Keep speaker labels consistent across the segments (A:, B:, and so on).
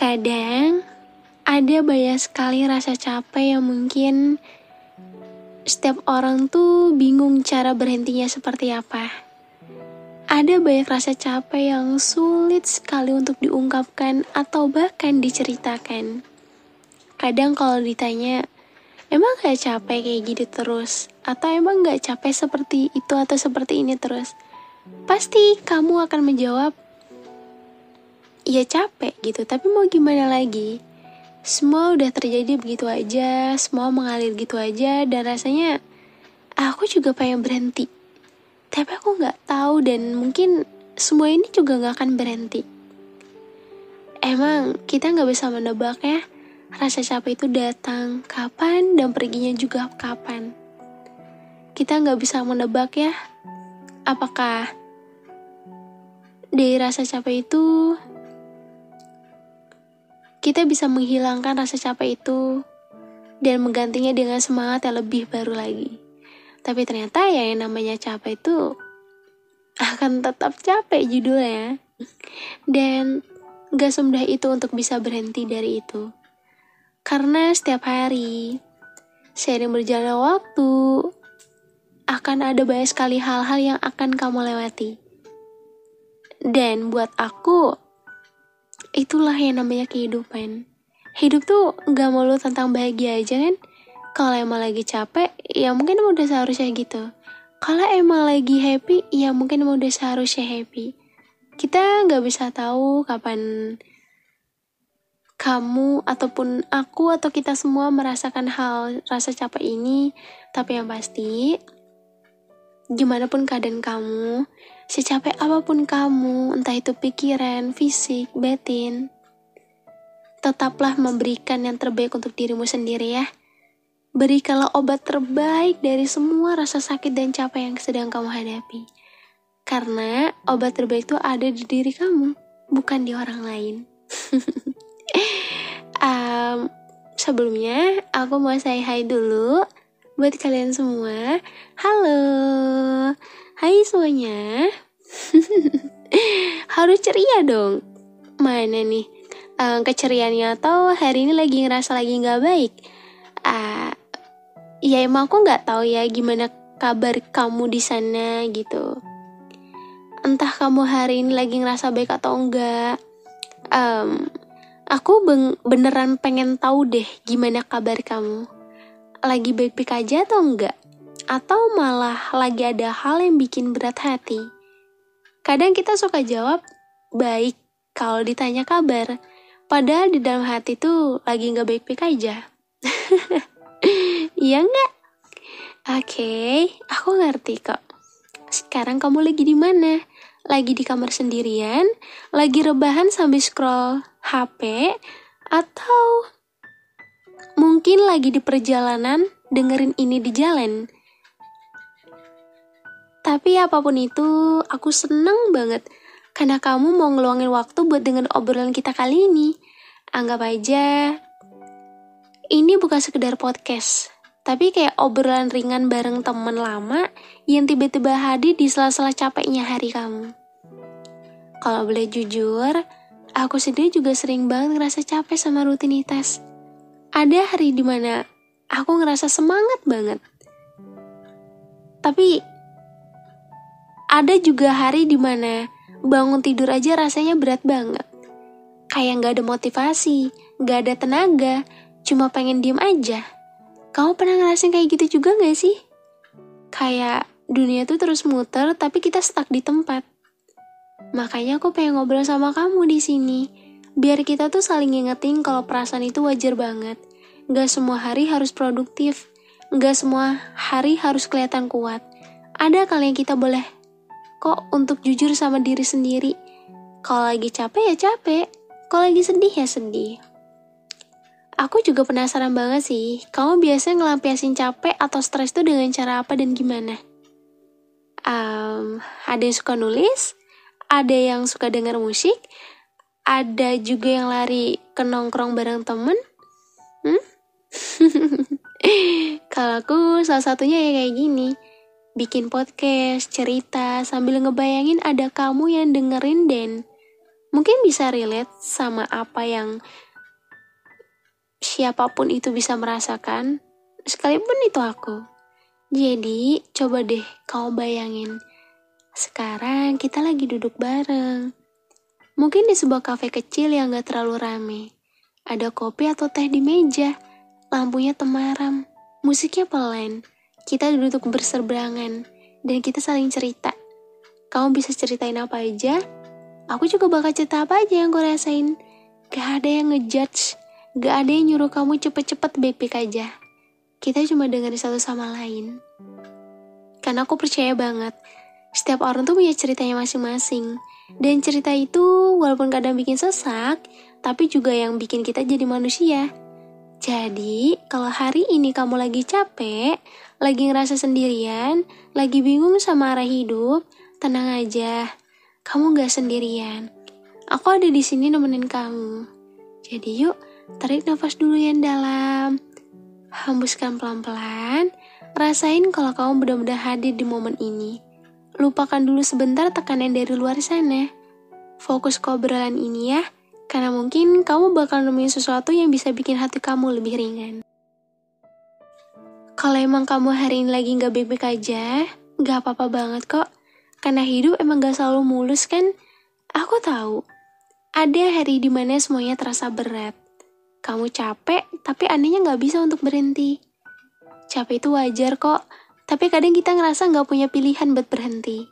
A: Kadang ada banyak sekali rasa capek yang mungkin setiap orang tuh bingung cara berhentinya seperti apa. Ada banyak rasa capek yang sulit sekali untuk diungkapkan atau bahkan diceritakan. Kadang kalau ditanya, emang gak capek kayak gitu terus? Atau emang gak capek seperti itu atau seperti ini terus? Pasti kamu akan menjawab, ya capek gitu, tapi mau gimana lagi? Semua udah terjadi begitu aja, semua mengalir gitu aja, dan rasanya aku juga pengen berhenti. Tapi aku gak tahu dan mungkin semua ini juga gak akan berhenti. Emang kita gak bisa menebak ya, rasa capek itu datang kapan dan perginya juga kapan. Kita gak bisa menebak ya, apakah dari rasa capek itu kita bisa menghilangkan rasa capek itu dan menggantinya dengan semangat yang lebih baru lagi. Tapi ternyata ya yang namanya capek itu akan tetap capek judulnya. Dan gak semudah itu untuk bisa berhenti dari itu. Karena setiap hari, seiring berjalannya waktu, akan ada banyak sekali hal-hal yang akan kamu lewati. Dan buat aku, itulah yang namanya kehidupan. Hidup tuh gak melulu tentang bahagia aja kan. Kalau emang lagi capek, ya mungkin emang udah seharusnya gitu. Kalau emang lagi happy, ya mungkin emang udah seharusnya happy. Kita gak bisa tahu kapan kamu ataupun aku atau kita semua merasakan hal rasa capek ini. Tapi yang pasti, gimana pun keadaan kamu, secapek apapun kamu, entah itu pikiran, fisik, batin, tetaplah memberikan yang terbaik untuk dirimu sendiri ya. Berikanlah obat terbaik dari semua rasa sakit dan capek yang sedang kamu hadapi. Karena obat terbaik itu ada di diri kamu, bukan di orang lain. Sebelumnya, aku mau say hi dulu buat kalian semua. Halo, hai semuanya. Harus ceria dong. Mana nih keceriaannya, atau hari ini lagi ngerasa lagi gak baik? Ya emang aku gak tahu ya gimana kabar kamu di sana gitu. Entah kamu hari ini lagi ngerasa baik atau enggak. Aku beneran pengen tahu deh gimana kabar kamu. Lagi baik-baik aja atau enggak? Atau malah lagi ada hal yang bikin berat hati? Kadang kita suka jawab baik kalau ditanya kabar, padahal di dalam hati tuh lagi gak baik-baik aja. Iya gak? Oke, aku ngerti kok. Sekarang kamu lagi di mana? Lagi di kamar sendirian? Lagi rebahan sambil scroll HP? Atau mungkin lagi di perjalanan dengerin ini di jalan? Tapi apapun itu, aku seneng banget karena kamu mau ngeluangin waktu buat dengerin obrolan kita kali ini. Anggap aja ini bukan sekedar podcast, tapi kayak obrolan ringan bareng temen lama yang tiba-tiba hadir di sela-sela capeknya hari kamu. Kalau boleh jujur, aku sendiri juga sering banget ngerasa capek sama rutinitas. Ada hari dimana aku ngerasa semangat banget. Tapi ada juga hari dimana bangun tidur aja rasanya berat banget. Kayak gak ada motivasi, gak ada tenaga, cuma pengen diem aja. Kamu pernah ngerasain kayak gitu juga gak sih? Kayak dunia tuh terus muter, tapi kita stuck di tempat. Makanya aku pengen ngobrol sama kamu di sini, biar kita tuh saling ngingetin kalau perasaan itu wajar banget. Gak semua hari harus produktif, gak semua hari harus kelihatan kuat. Ada kali yang kita boleh kok untuk jujur sama diri sendiri. Kalau lagi capek ya capek, kalau lagi sedih ya sedih. Aku juga penasaran banget sih, kamu biasanya ngelampiasin capek atau stres tuh dengan cara apa dan gimana? Ada yang suka nulis, ada yang suka denger musik, ada juga yang lari ke nongkrong bareng temen. Kalau aku salah satunya ya kayak gini, bikin podcast, cerita, sambil ngebayangin ada kamu yang dengerin dan mungkin bisa relate sama apa yang siapapun itu bisa merasakan, sekalipun itu aku. Jadi, coba deh kau bayangin, sekarang kita lagi duduk bareng. Mungkin di sebuah kafe kecil yang gak terlalu rame. Ada kopi atau teh di meja, lampunya temaram, musiknya pelan. Kita duduk berseberangan, dan kita saling cerita. Kamu bisa ceritain apa aja, aku juga bakal cerita apa aja yang kau rasain. Gak ada yang ngejudge, gak ada yang nyuruh kamu cepet-cepet baik-baik aja. Kita cuma dengerin satu sama lain. Karena aku percaya banget, setiap orang tuh punya ceritanya masing-masing. Dan cerita itu walaupun kadang bikin sesak, tapi juga yang bikin kita jadi manusia. Jadi, kalau hari ini kamu lagi capek, lagi ngerasa sendirian, lagi bingung sama arah hidup, tenang aja. Kamu gak sendirian. Aku ada di sini nemenin kamu. Jadi yuk, tarik nafas dulu yang dalam. Hembuskan pelan-pelan, rasain kalau kamu benar-benar hadir di momen ini. Lupakan dulu sebentar tekanan dari luar sana. Fokus ke obrolan ini ya, karena mungkin kamu bakal nemuin sesuatu yang bisa bikin hati kamu lebih ringan. Kalau emang kamu hari ini lagi gak baik-baik aja, gak apa-apa banget kok. Karena hidup emang gak selalu mulus kan? Aku tahu, ada hari dimana semuanya terasa berat. Kamu capek, tapi anehnya gak bisa untuk berhenti. Capek itu wajar kok, tapi kadang kita ngerasa gak punya pilihan buat berhenti.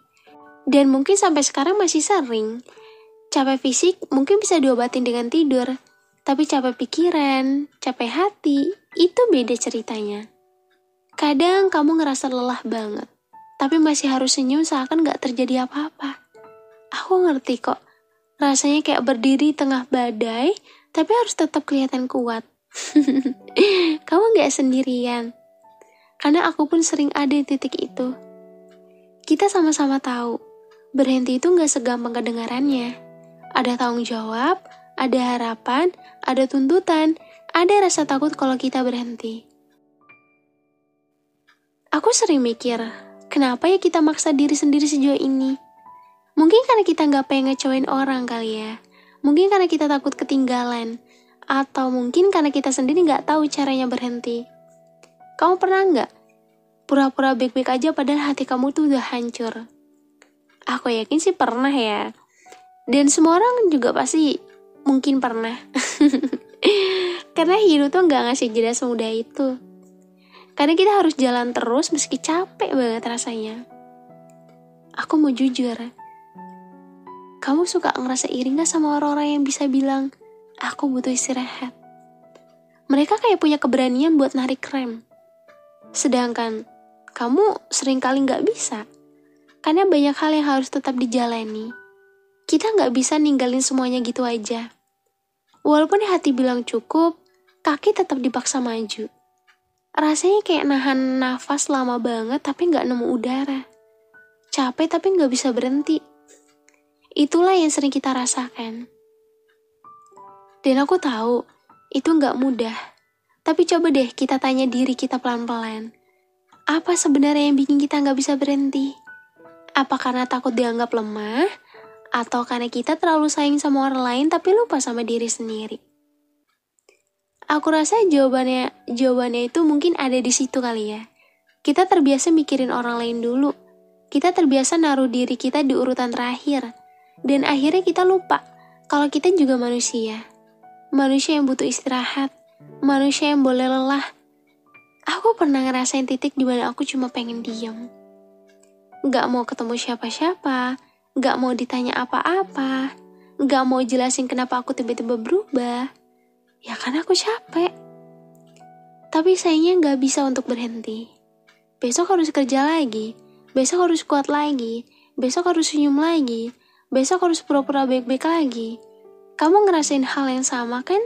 A: Dan mungkin sampai sekarang masih sering. Capek fisik mungkin bisa diobatin dengan tidur, tapi capek pikiran, capek hati, itu beda ceritanya. Kadang kamu ngerasa lelah banget, tapi masih harus senyum seakan gak terjadi apa-apa. Aku ngerti kok, rasanya kayak berdiri tengah badai, tapi harus tetap kelihatan kuat. Kamu gak sendirian, karena aku pun sering ada di titik itu. Kita sama-sama tahu, berhenti itu gak segampang kedengarannya. Ada tanggung jawab, ada harapan, ada tuntutan, ada rasa takut kalau kita berhenti. Aku sering mikir, kenapa ya kita maksa diri sendiri sejauh ini? Mungkin karena kita gak pengen ngecewain orang kali ya. Mungkin karena kita takut ketinggalan. Atau mungkin karena kita sendiri gak tahu caranya berhenti. Kamu pernah gak pura-pura baik-baik aja padahal hati kamu tuh udah hancur? Aku yakin sih pernah ya. Dan semua orang juga pasti mungkin pernah. Karena hidup tuh gak ngasih jeda semudah itu. Karena kita harus jalan terus meski capek banget rasanya. Aku mau jujur, kamu suka ngerasa iri gak sama orang-orang yang bisa bilang, aku butuh istirahat? Mereka kayak punya keberanian buat narik rem. Sedangkan kamu seringkali gak bisa. Karena banyak hal yang harus tetap dijalani. Kita gak bisa ninggalin semuanya gitu aja. Walaupun hati bilang cukup, kaki tetap dipaksa maju. Rasanya kayak nahan nafas lama banget tapi gak nemu udara. Capek tapi gak bisa berhenti. Itulah yang sering kita rasakan. Dan aku tahu, itu gak mudah. Tapi coba deh kita tanya diri kita pelan-pelan. Apa sebenarnya yang bikin kita gak bisa berhenti? Apa karena takut dianggap lemah? Atau karena kita terlalu sayang sama orang lain tapi lupa sama diri sendiri? Aku rasa jawabannya itu mungkin ada di situ kali ya. Kita terbiasa mikirin orang lain dulu. Kita terbiasa naruh diri kita di urutan terakhir. Dan akhirnya kita lupa kalau kita juga manusia. Manusia yang butuh istirahat. Manusia yang boleh lelah. Aku pernah ngerasain titik di mana aku cuma pengen diam. Gak mau ketemu siapa-siapa. Gak mau ditanya apa-apa. Gak mau jelasin kenapa aku tiba-tiba berubah. Ya karena aku capek. Tapi sayangnya gak bisa untuk berhenti. Besok harus kerja lagi. Besok harus kuat lagi. Besok harus senyum lagi. Besok harus pura-pura baik-baik lagi. Kamu ngerasain hal yang sama kan?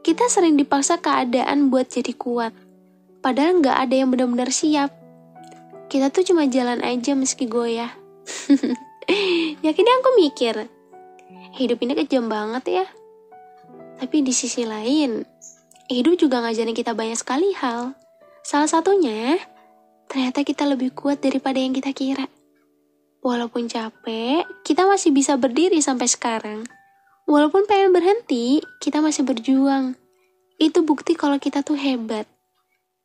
A: Kita sering dipaksa keadaan buat jadi kuat. Padahal gak ada yang benar-benar siap. Kita tuh cuma jalan aja meski goyah. Yakin aku mikir, hidup ini kejam banget ya. Tapi di sisi lain, hidup juga ngajarin kita banyak sekali hal. Salah satunya, ternyata kita lebih kuat daripada yang kita kira. Walaupun capek, kita masih bisa berdiri sampai sekarang. Walaupun pengen berhenti, kita masih berjuang. Itu bukti kalau kita tuh hebat.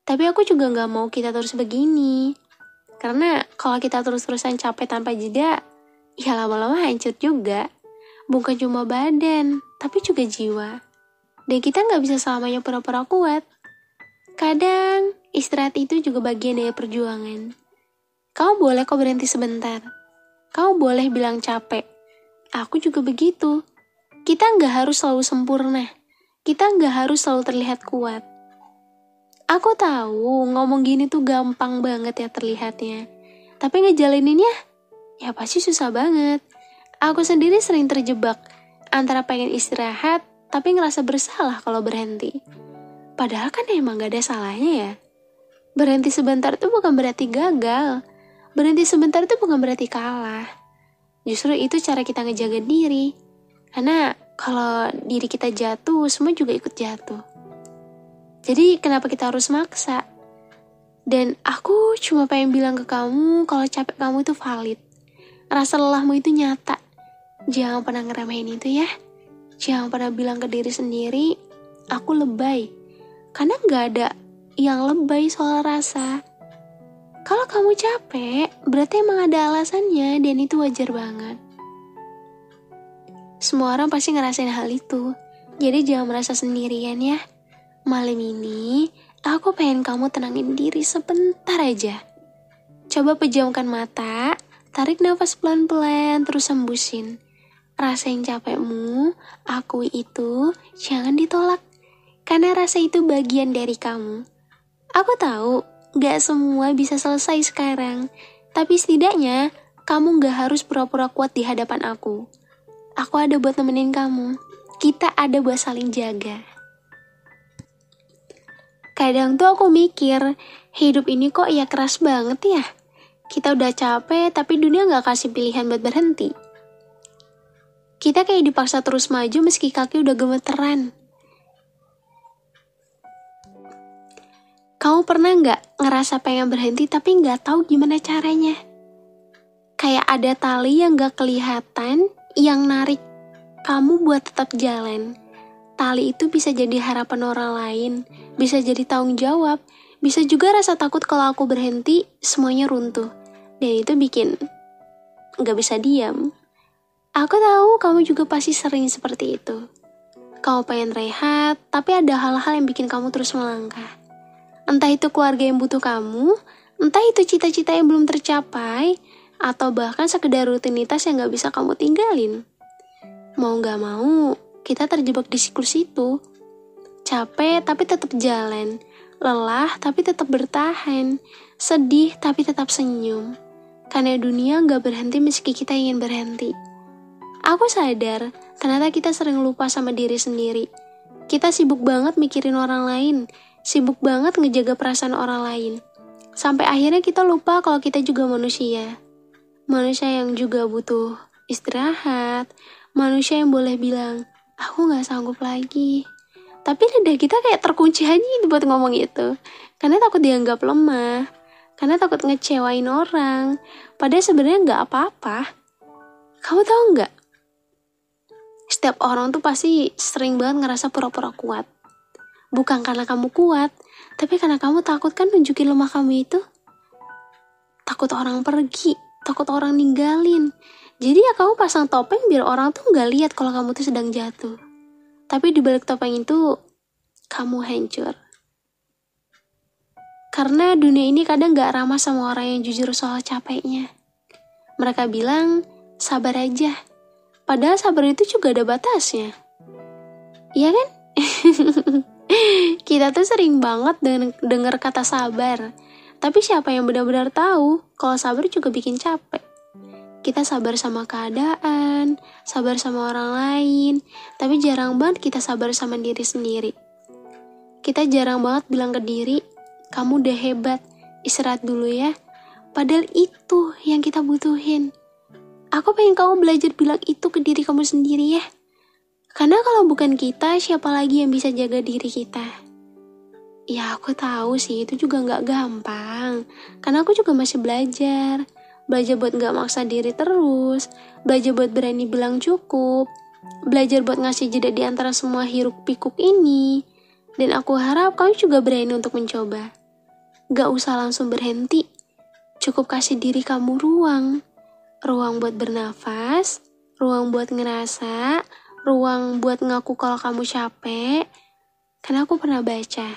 A: Tapi aku juga gak mau kita terus begini. Karena kalau kita terus-terusan capek tanpa jeda, ya lama-lama hancur juga. Bukan cuma badan, tapi juga jiwa. Dan kita gak bisa selamanya pura-pura kuat. Kadang, istirahat itu juga bagian dari perjuangan. Kamu boleh kok berhenti sebentar. Kamu boleh bilang capek. Aku juga begitu. Kita gak harus selalu sempurna. Kita gak harus selalu terlihat kuat. Aku tahu ngomong gini tuh gampang banget ya terlihatnya. Tapi ngejalaninnya, ya pasti susah banget. Aku sendiri sering terjebak antara pengen istirahat, tapi ngerasa bersalah kalau berhenti. Padahal kan emang gak ada salahnya ya. Berhenti sebentar tuh bukan berarti gagal. Berhenti sebentar tuh bukan berarti kalah. Justru itu cara kita ngejaga diri. Karena kalau diri kita jatuh, semua juga ikut jatuh. Jadi kenapa kita harus maksa? Dan aku cuma pengen bilang ke kamu kalau capek kamu itu valid. Rasa lelahmu itu nyata. Jangan pernah ngeremehin itu ya. Jangan pernah bilang ke diri sendiri, aku lebay. Karena gak ada yang lebay soal rasa. Kalau kamu capek, berarti emang ada alasannya dan itu wajar banget. Semua orang pasti ngerasain hal itu. Jadi jangan merasa sendirian ya. Malam ini, aku pengen kamu tenangin diri sebentar aja. Coba pejamkan mata, tarik nafas pelan-pelan, terus hembusin. Rasain capekmu, akui itu, jangan ditolak. Karena rasa itu bagian dari kamu. Aku tahu, gak semua bisa selesai sekarang. Tapi setidaknya, kamu gak harus pura-pura kuat di hadapan aku. Aku ada buat nemenin kamu. Kita ada buat saling jaga. Kadang tuh aku mikir, hidup ini kok ya keras banget ya. Kita udah capek, tapi dunia gak kasih pilihan buat berhenti. Kita kayak dipaksa terus maju meski kaki udah gemeteran. Kamu pernah gak ngerasa pengen berhenti tapi gak tahu gimana caranya? Kayak ada tali yang gak kelihatan, yang narik kamu buat tetap jalan. Tali itu bisa jadi harapan orang lain, bisa jadi tanggung jawab, bisa juga rasa takut kalau aku berhenti, semuanya runtuh. Dan itu bikin gak bisa diam. Aku tahu kamu juga pasti sering seperti itu. Kamu pengen rehat, tapi ada hal-hal yang bikin kamu terus melangkah. Entah itu keluarga yang butuh kamu, entah itu cita-cita yang belum tercapai, atau bahkan sekedar rutinitas yang gak bisa kamu tinggalin. Mau gak mau, kita terjebak di siklus itu. Capek tapi tetap jalan. Lelah tapi tetap bertahan. Sedih tapi tetap senyum. Karena dunia gak berhenti meski kita ingin berhenti. Aku sadar, ternyata kita sering lupa sama diri sendiri. Kita sibuk banget mikirin orang lain. Sibuk banget ngejaga perasaan orang lain. Sampai akhirnya kita lupa kalau kita juga manusia. Manusia yang juga butuh istirahat. Manusia yang boleh bilang, aku gak sanggup lagi. Tapi lidah kita kayak terkunci aja buat ngomong itu. Karena takut dianggap lemah. Karena takut ngecewain orang. Padahal sebenarnya gak apa-apa. Kamu tahu gak? Setiap orang tuh pasti sering banget ngerasa pura-pura kuat. Bukan karena kamu kuat, tapi karena kamu takut kan nunjukin lemah kamu itu. Takut orang pergi, takut orang ninggalin. Jadi ya kamu pasang topeng biar orang tuh gak lihat kalau kamu tuh sedang jatuh. Tapi di balik topeng itu, kamu hancur. Karena dunia ini kadang gak ramah sama orang yang jujur soal capeknya. Mereka bilang, sabar aja. Padahal sabar itu juga ada batasnya. Iya kan? Kita tuh sering banget denger kata sabar. Tapi siapa yang benar-benar tahu kalau sabar juga bikin capek. Kita sabar sama keadaan, sabar sama orang lain, tapi jarang banget kita sabar sama diri sendiri. Kita jarang banget bilang ke diri, kamu udah hebat, istirahat dulu ya. Padahal itu yang kita butuhin. Aku pengen kamu belajar bilang itu ke diri kamu sendiri ya. Karena kalau bukan kita, siapa lagi yang bisa jaga diri kita? Ya aku tahu sih, itu juga gak gampang. Karena aku juga masih belajar. Belajar buat gak maksa diri terus. Belajar buat berani bilang cukup. belajar buat ngasih jeda di antara semua hiruk pikuk ini. Dan aku harap kamu juga berani untuk mencoba. Gak usah langsung berhenti, cukup kasih diri kamu ruang. Ruang buat bernafas, ruang buat ngerasa, ruang buat ngaku kalau kamu capek. Karena aku pernah baca,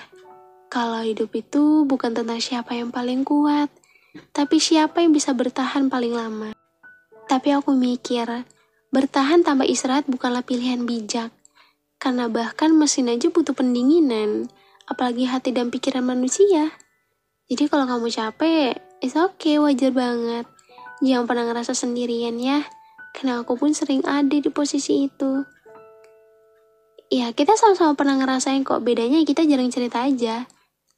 A: kalau hidup itu bukan tentang siapa yang paling kuat, tapi siapa yang bisa bertahan paling lama. Tapi aku mikir, bertahan tanpa istirahat bukanlah pilihan bijak. Karena bahkan mesin aja butuh pendinginan, apalagi hati dan pikiran manusia. Jadi kalau kamu capek, it's okay, wajar banget. Jangan pernah ngerasa sendirian ya, karena aku pun sering ada di posisi itu. Ya, kita sama-sama pernah ngerasain kok, bedanya kita jarang cerita aja.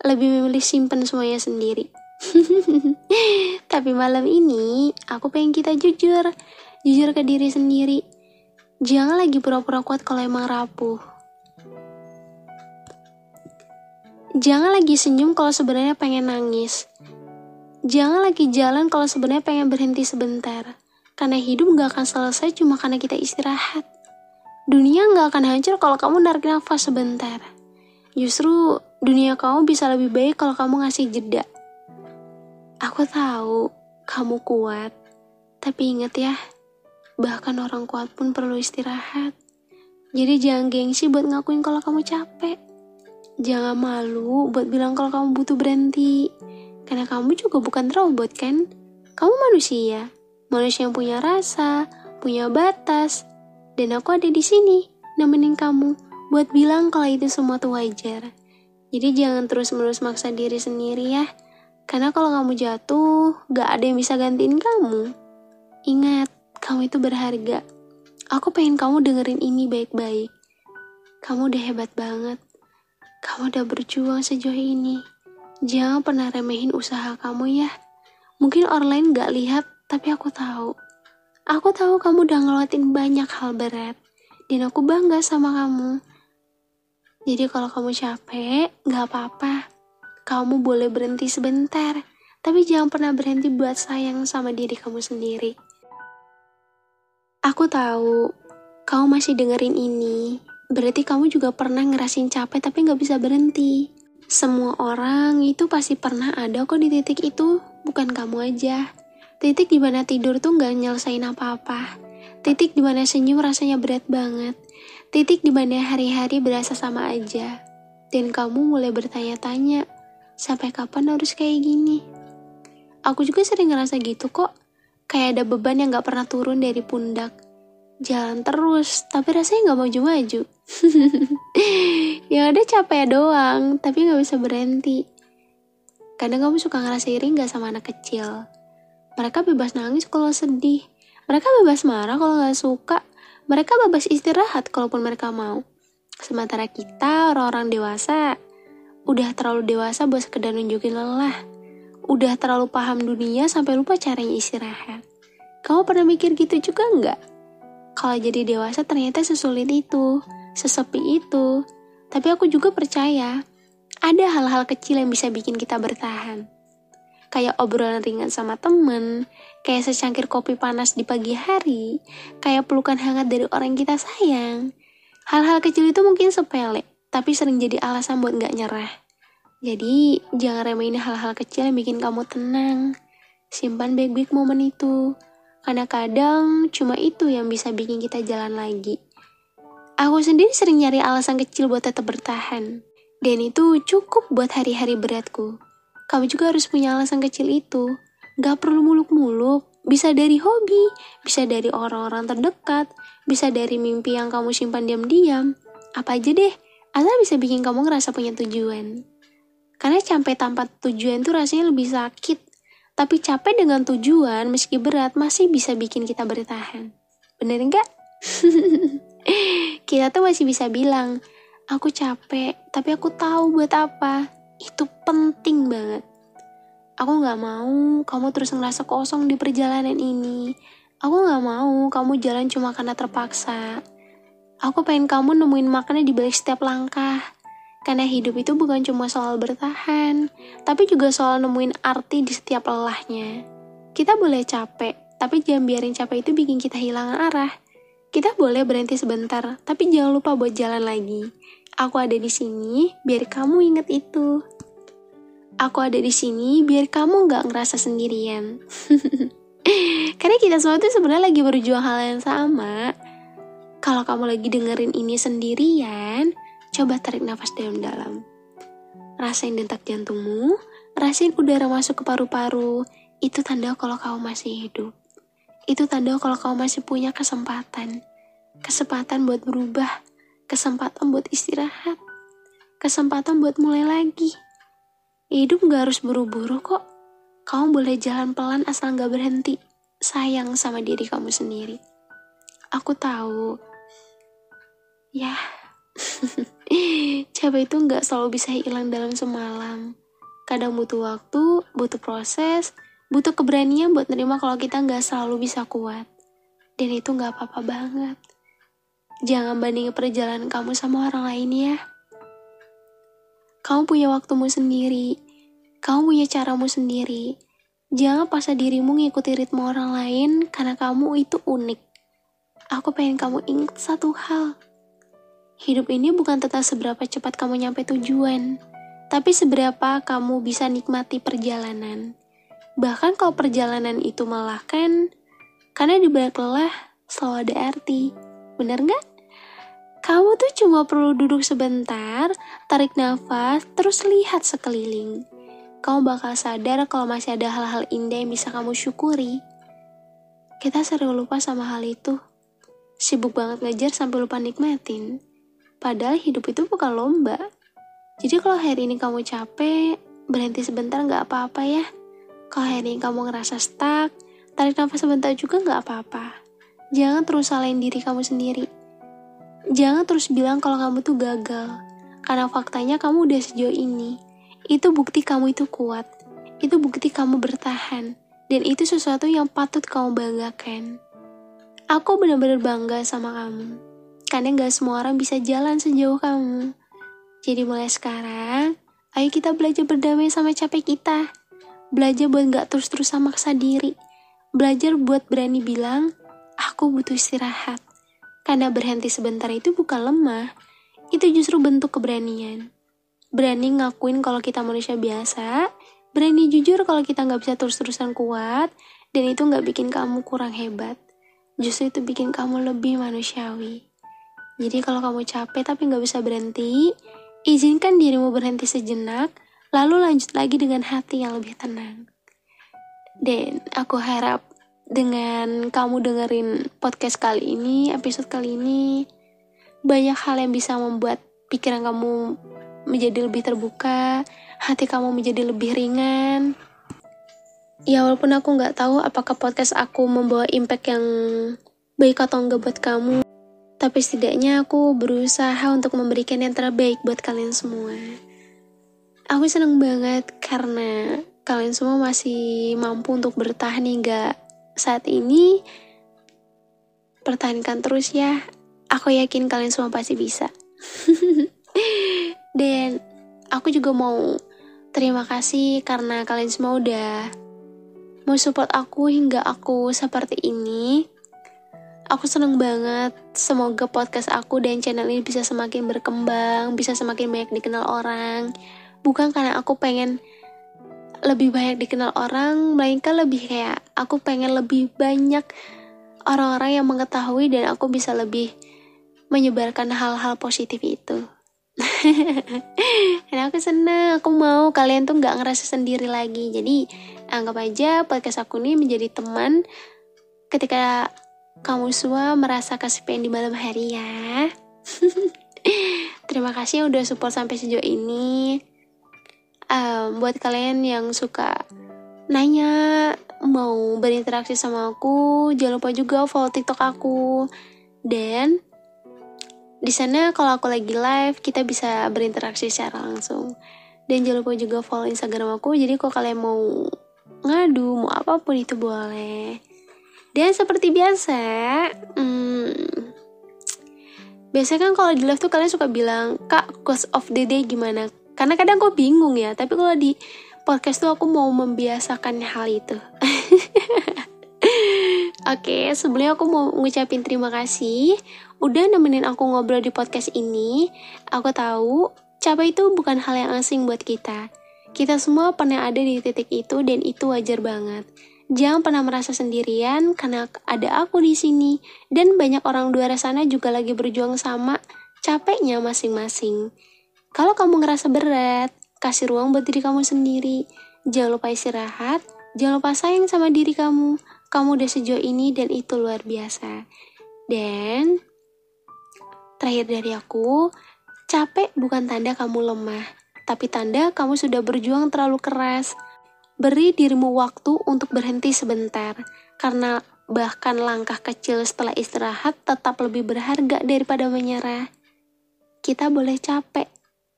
A: Lebih memilih simpen semuanya sendiri. Tapi malam ini, aku pengen kita jujur ke diri sendiri. Jangan lagi pura-pura kuat kalau emang rapuh. Jangan lagi senyum kalau sebenarnya pengen nangis. Jangan lagi jalan kalau sebenarnya pengen berhenti sebentar. Karena hidup gak akan selesai cuma karena kita istirahat. Dunia gak akan hancur kalau kamu narik nafas sebentar. Justru dunia kamu bisa lebih baik kalau kamu ngasih jeda. Aku tahu kamu kuat, tapi ingat ya, bahkan orang kuat pun perlu istirahat. Jadi jangan gengsi buat ngakuin kalau kamu capek. Jangan malu buat bilang kalau kamu butuh berhenti. Karena kamu juga bukan robot kan? Kamu manusia yang punya rasa, punya batas. Dan aku ada di sini nemenin kamu buat bilang kalau itu semua tuh wajar. Jadi jangan terus-menerus maksa diri sendiri ya. Karena kalau kamu jatuh, gak ada yang bisa gantiin kamu. Ingat, kamu itu berharga. Aku pengen kamu dengerin ini baik-baik. Kamu udah hebat banget. Kamu udah berjuang sejauh ini. Jangan pernah remehin usaha kamu ya. Mungkin orang lain gak lihat, tapi aku tahu. Aku tahu kamu udah ngelewatin banyak hal berat. Dan aku bangga sama kamu. Jadi kalau kamu capek, gak apa-apa. Kamu boleh berhenti sebentar. Tapi jangan pernah berhenti buat sayang sama diri kamu sendiri. Aku tahu, kamu masih dengerin ini. Berarti kamu juga pernah ngerasain capek tapi gak bisa berhenti. Semua orang itu pasti pernah ada kok di titik itu, bukan kamu aja. Titik dimana tidur tuh gak nyelesain apa-apa. Titik dimana senyum rasanya berat banget. Titik dimana hari-hari berasa sama aja. Dan kamu mulai bertanya-tanya, sampai kapan harus kayak gini? Aku juga sering ngerasa gitu kok. Kayak ada beban yang gak pernah turun dari pundak. Jalan terus, tapi rasanya gak maju-maju. Ya udah capek doang, tapi gak bisa berhenti. Kadang kamu suka ngerasa iri gak sama anak kecil. Mereka bebas nangis kalau sedih. Mereka bebas marah kalau gak suka. Mereka bebas istirahat kalaupun mereka mau. Sementara kita, orang-orang dewasa, udah terlalu dewasa buat sekedar nunjukin lelah. Udah terlalu paham dunia sampai lupa caranya istirahat. Kamu pernah mikir gitu juga gak? Kalau jadi dewasa ternyata sesulit itu, sesepi itu. Tapi aku juga percaya, ada hal-hal kecil yang bisa bikin kita bertahan. Kayak obrolan ringan sama temen, kayak secangkir kopi panas di pagi hari, kayak pelukan hangat dari orang yang kita sayang. Hal-hal kecil itu mungkin sepele, tapi sering jadi alasan buat gak nyerah. Jadi, jangan remehin hal-hal kecil yang bikin kamu tenang. Simpan baik-baik momen itu. Karena kadang cuma itu yang bisa bikin kita jalan lagi. Aku sendiri sering nyari alasan kecil buat tetap bertahan. Dan itu cukup buat hari-hari beratku. Kamu juga harus punya alasan kecil itu. Gak perlu muluk-muluk. Bisa dari hobi, bisa dari orang-orang terdekat, bisa dari mimpi yang kamu simpan diam-diam. Apa aja deh, asal bisa bikin kamu ngerasa punya tujuan. Karena capek tanpa tujuan tuh rasanya lebih sakit. Tapi capek dengan tujuan meski berat masih bisa bikin kita bertahan. Bener enggak? Kita tuh masih bisa bilang, aku capek, tapi aku tahu buat apa. Itu penting banget. Aku gak mau kamu terus ngerasa kosong di perjalanan ini. Aku gak mau kamu jalan cuma karena terpaksa. Aku pengen kamu nemuin makna di balik setiap langkah. Karena hidup itu bukan cuma soal bertahan, tapi juga soal nemuin arti di setiap lelahnya. Kita boleh capek, tapi jangan biarin capek itu bikin kita hilang arah. Kita boleh berhenti sebentar, tapi jangan lupa buat jalan lagi. Aku ada di sini biar kamu inget itu. Aku ada di sini biar kamu gak ngerasa sendirian. Karena kita semua tuh sebenarnya lagi berjuang hal yang sama. Kalau kamu lagi dengerin ini sendirian, coba tarik nafas dalam-dalam. Rasain detak jantungmu, rasain udara masuk ke paru-paru. Itu tanda kalau kamu masih hidup. Itu tanda kalau kamu masih punya kesempatan. Kesempatan buat berubah. Kesempatan buat istirahat. Kesempatan buat mulai lagi. Hidup gak harus buru-buru kok. Kamu boleh jalan pelan asal gak berhenti. Sayang sama diri kamu sendiri. Aku tahu. Ya. Capek itu gak selalu bisa hilang dalam semalam. Kadang butuh waktu, butuh proses, butuh keberanian buat nerima kalau kita gak selalu bisa kuat. Dan itu gak apa-apa banget. Jangan bandingin perjalanan kamu sama orang lain ya. Kamu punya waktumu sendiri. Kamu punya caramu sendiri. Jangan paksa dirimu ngikuti ritme orang lain karena kamu itu unik. Aku pengen kamu ingat satu hal. Hidup ini bukan tentang seberapa cepat kamu nyampe tujuan, tapi seberapa kamu bisa nikmati perjalanan. Bahkan kalau perjalanan itu melelahkan, karena di balik lelah selalu ada arti. Bener gak? Kamu tuh cuma perlu duduk sebentar, tarik nafas, terus lihat sekeliling. Kamu bakal sadar kalau masih ada hal-hal indah yang bisa kamu syukuri. Kita sering lupa sama hal itu. Sibuk banget ngejar sampai lupa nikmatin. Padahal hidup itu bukan lomba. Jadi kalau hari ini kamu capek, berhenti sebentar gak apa-apa ya. Kalau hari ini kamu ngerasa stuck, tarik nafas sebentar juga gak apa-apa. Jangan terus salahin diri kamu sendiri. Jangan terus bilang kalau kamu tuh gagal. Karena faktanya kamu udah sejauh ini. Itu bukti kamu itu kuat. Itu bukti kamu bertahan. Dan itu sesuatu yang patut kamu banggakan. Aku benar-benar bangga sama kamu. Karena gak semua orang bisa jalan sejauh kamu. Jadi mulai sekarang, ayo kita belajar berdamai sama capek kita. Belajar buat gak terus-terusan maksa diri. Belajar buat berani bilang, aku butuh istirahat. Karena berhenti sebentar itu bukan lemah. Itu justru bentuk keberanian. Berani ngakuin kalau kita manusia biasa. Berani jujur kalau kita gak bisa terus-terusan kuat. Dan itu gak bikin kamu kurang hebat. Justru itu bikin kamu lebih manusiawi. Jadi kalau kamu capek tapi gak bisa berhenti, izinkan dirimu berhenti sejenak, lalu lanjut lagi dengan hati yang lebih tenang. Dan aku harap dengan kamu dengerin podcast kali ini, episode kali ini, banyak hal yang bisa membuat pikiran kamu menjadi lebih terbuka, hati kamu menjadi lebih ringan. Ya walaupun aku gak tahu apakah podcast aku membawa impact yang baik atau enggak buat kamu, tapi setidaknya aku berusaha untuk memberikan yang terbaik buat kalian semua. Aku seneng banget karena kalian semua masih mampu untuk bertahan hingga saat ini. Pertahankan terus ya. Aku yakin kalian semua pasti bisa. Dan aku juga mau terima kasih karena kalian semua udah mau support aku hingga aku seperti ini. Aku seneng banget, semoga podcast aku dan channel ini bisa semakin berkembang, bisa semakin banyak dikenal orang. Bukan karena aku pengen lebih banyak dikenal orang, melainkan lebih kayak aku pengen lebih banyak orang-orang yang mengetahui dan aku bisa lebih menyebarkan hal-hal positif itu. Dan aku seneng, aku mau kalian tuh gak ngerasa sendiri lagi. Jadi anggap aja podcast aku ini menjadi teman ketika kamu semua merasa kesepian di malam hari ya. Terima kasih yang udah support sampai sejauh ini. Buat kalian yang suka nanya, mau berinteraksi sama aku, jangan lupa juga follow TikTok aku. Dan di sana kalau aku lagi live, kita bisa berinteraksi secara langsung. Dan jangan lupa juga follow Instagram aku. Jadi kalau kalian mau ngadu, mau apapun itu boleh. Dan seperti biasa, biasanya kan kalau di live tuh kalian suka bilang, Kak, quotes of the day gimana? Karena kadang aku bingung ya, tapi kalau di podcast tuh aku mau membiasakan hal itu. Oke, sebelumnya aku mau ngucapin terima kasih udah nemenin aku ngobrol di podcast ini. Aku tahu capek itu bukan hal yang asing buat kita. Kita semua pernah ada di titik itu dan itu wajar banget. Jangan pernah merasa sendirian karena ada aku di sini dan banyak orang di luar sana juga lagi berjuang sama capeknya masing-masing. Kalau kamu ngerasa berat, kasih ruang buat diri kamu sendiri. Jangan lupa istirahat, jangan lupa sayang sama diri kamu. Kamu udah sejauh ini dan itu luar biasa. Dan terakhir dari aku, capek bukan tanda kamu lemah, tapi tanda kamu sudah berjuang terlalu keras. Beri dirimu waktu untuk berhenti sebentar, karena bahkan langkah kecil setelah istirahat tetap lebih berharga daripada menyerah. Kita boleh capek,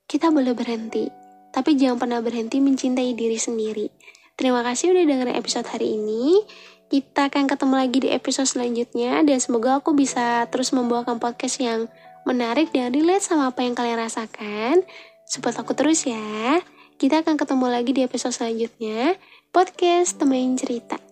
A: kita boleh berhenti, tapi jangan pernah berhenti mencintai diri sendiri. Terima kasih udah dengerin episode hari ini. Kita akan ketemu lagi di episode selanjutnya dan semoga aku bisa terus membawakan podcast yang menarik dan relate sama apa yang kalian rasakan. Support aku terus ya. Kita akan ketemu lagi di episode selanjutnya. Podcast Temenin Cerita.